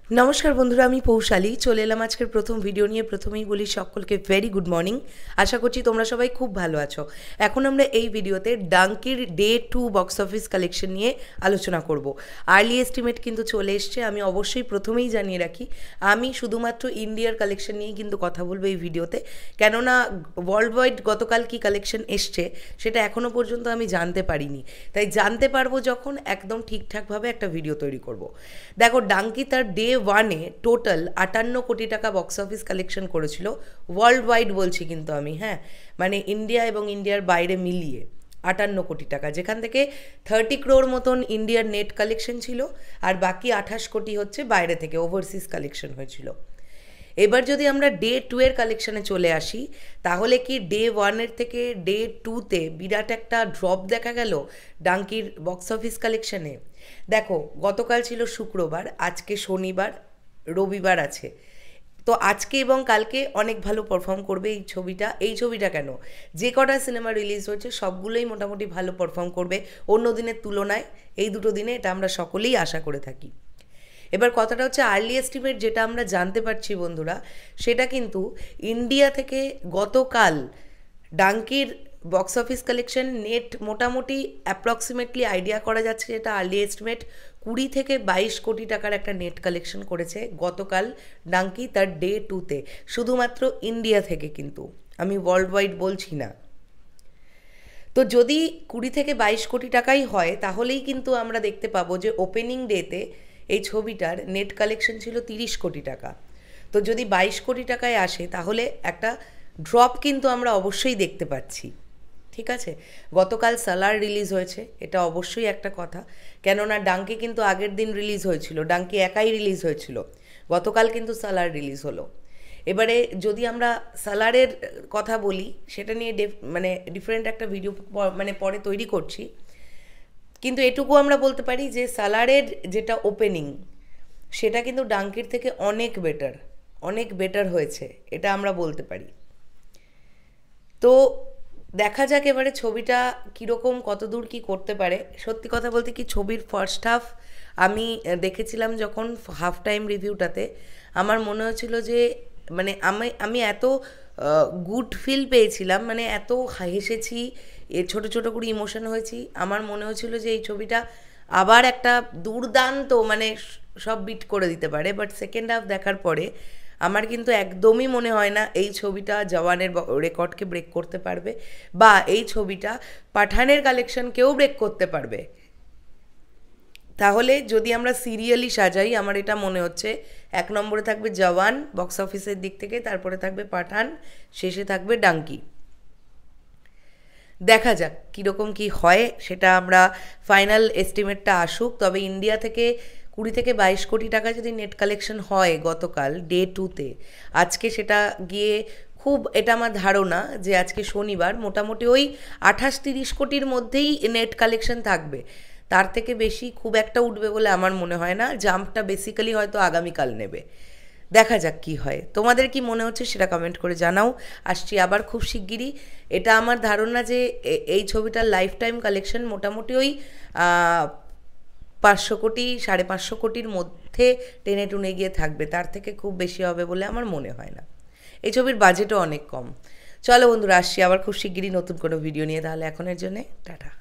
নমস্কার বন্ধুরা, আমি পৌশালী চলে এলাম আজকের প্রথম ভিডিও নিয়ে। প্রথমেই বলি সকলকে ভেরি গুড মর্নিং। আশা করছি তোমরা সবাই খুব ভালো আছো। এখন আমরা এই ভিডিওতে ডাঙ্কির ডে 2 বক্স অফিস কালেকশন নিয়ে আলোচনা করব। আর্লি এস্টিমেট কিন্তু চলে এসছে। আমি অবশ্যই প্রথমেই জানিয়ে রাখি, আমি শুধুমাত্র ইন্ডিয়ার কালেকশন নিয়েই কিন্তু কথা বলবো এই ভিডিওতে, কেননা ওয়ার্ল্ড ওয়াইড গতকাল কি কালেকশন এসছে সেটা এখনও পর্যন্ত আমি জানতে পারিনি। তাই জানতে পারবো যখন একদম ঠিকঠাকভাবে একটা ভিডিও তৈরি করব। দেখো, ডাঙ্কি তার ডে 1-এ টোটাল 58 কোটি টাকা বক্স অফিস কালেকশন করেছিল। ওয়ার্ল্ড ওয়াইড বলছি কিন্তু আমি, হ্যাঁ, মানে ইন্ডিয়া এবং ইন্ডিয়ার বাইরে মিলিয়ে 58 কোটি টাকা, যেখান থেকে 30 ক্রোর মতন ইন্ডিয়ার নেট কালেকশন ছিল, আর বাকি 28 কোটি হচ্ছে বাইরে থেকে ওভারসিজ কালেকশন হয়েছিল। এবার যদি আমরা ডে 2 এর কালেকশানে চলে আসি, তাহলে কি ডে 1-এর থেকে ডে 2-তে বিরাট একটা ড্রপ দেখা গেল ডাঙ্কির বক্স অফিস কালেকশানে। দেখো, গতকাল ছিল শুক্রবার, আজকে শনিবার, রবিবার আছে। তো আজকে এবং কালকে অনেক ভালো পারফর্ম করবে এই ছবিটা কেন, যে কটা সিনেমা রিলিজ হয়েছে সবগুলোই মোটামুটি ভালো পারফর্ম করবে অন্য দিনের তুলনায়। এই দুটো দিনে এটা আমরা সকলেই আশা করে থাকি। এবার কথাটা হচ্ছে, আর্লি এস্টিমেট যেটা আমরা জানতে পারছি বন্ধুরা, সেটা কিন্তু ইন্ডিয়া থেকে গতকাল ডাঙ্কির বক্স অফিস কালেকশন নেট মোটামুটি অ্যাপ্রক্সিমেটলি আইডিয়া করা যাচ্ছে, যেটা আর্লি এস্টিমেট 20 থেকে 22 কোটি টাকার একটা নেট কালেকশন করেছে গতকাল ডাঙ্কি তার ডে 2-তে, শুধুমাত্র ইন্ডিয়া থেকে, কিন্তু আমি ওয়ার্ল্ড ওয়াইড বলছি না। তো যদি 20 থেকে 22 কোটি টাকাই হয়, তাহলেই কিন্তু আমরা দেখতে পাবো যে ওপেনিং ডেতে এই ছবিটার নেট কালেকশন ছিল 30 কোটি টাকা। তো যদি 22 কোটি টাকায় আসে, তাহলে একটা ড্রপ কিন্তু আমরা অবশ্যই দেখতে পাচ্ছি। ঠিক আছে, গতকাল সালার রিলিজ হয়েছে, এটা অবশ্যই একটা কথা, কেননা ডাঙ্কি কিন্তু আগের দিন রিলিজ হয়েছিল, ডাঙ্কি একাই রিলিজ হয়েছিল, গতকাল কিন্তু সালার রিলিজ হলো। এবারে যদি আমরা সালারের কথা বলি, সেটা নিয়ে ডিফারেন্ট একটা ভিডিও পরে তৈরি করছি, কিন্তু এটুকু আমরা বলতে পারি যে সালারের যেটা ওপেনিং, সেটা কিন্তু ডাঙ্কির থেকে অনেক বেটার হয়েছে, এটা আমরা বলতে পারি। তো দেখা যাক এবারে ছবিটা কীরকম, কতদূর কি করতে পারে। সত্যি কথা বলতে কি, ছবির ফার্স্ট হাফ আমি দেখেছিলাম যখন হাফ টাইম রিভিউটাতে, আমার মনে হয়েছিল যে আমি এত গুড ফিল পেয়েছিলাম, এত হেসেছি, ছোটো ছোটো করে ইমোশন হয়েছি। আমার মনে হয়েছিল যে এই ছবিটা আবার একটা দুর্দান্ত সব বিট করে দিতে পারে, বাট সেকেন্ড হাফ দেখার পরে আমার কিন্তু একদমই মনে হয় না এই ছবিটা জওয়ানের রেকর্ডকে ব্রেক করতে পারবে, বা এই ছবিটা পাঠানের কালেকশনকেও ব্রেক করতে পারবে। তাহলে যদি আমরা সিরিয়ালি সাজাই, আমার এটা মনে হচ্ছে 1 নম্বরে থাকবে জওয়ান বক্স অফিসের দিক থেকে, তারপরে থাকবে পাঠান, শেষে থাকবে ডাঙ্কি। দেখা যাক কীরকম কি হয়, সেটা আমরা ফাইনাল এস্টিমেটটা আসুক। তবে ইন্ডিয়া থেকে 20 থেকে 22 কোটি টাকা যদি নেট কালেকশন হয় গতকাল ডে 2-তে, আজকে সেটা গিয়ে এটা আমার ধারণা যে আজকে শনিবার, মোটামুটি ওই 28-30 কোটির মধ্যেই নেট কালেকশন থাকবে। তার থেকে বেশি খুব একটা উঠবে বলে আমার মনে হয় না। জাম্পটা বেসিক্যালি হয়তো আগামীকাল নেবে। দেখা যাক কি হয়। তোমাদের কি মনে হচ্ছে সেটা কমেন্ট করে জানাও। আসছি আবার খুব শিগগিরই। এটা আমার ধারণা যে এই ছবিটার লাইফ টাইম কালেকশন মোটামুটি ওই 500 কোটি 550 কোটির মধ্যে টেনে টুনে গিয়ে থাকবে, তার থেকে খুব বেশি হবে বলে আমার মনে হয় না। এই ছবির বাজেটও অনেক কম। চলো বন্ধুরা, আসছি আবার খুব শিগগিরই নতুন কোনো ভিডিও নিয়ে। তাহলে এখনের জন্যে টাটা।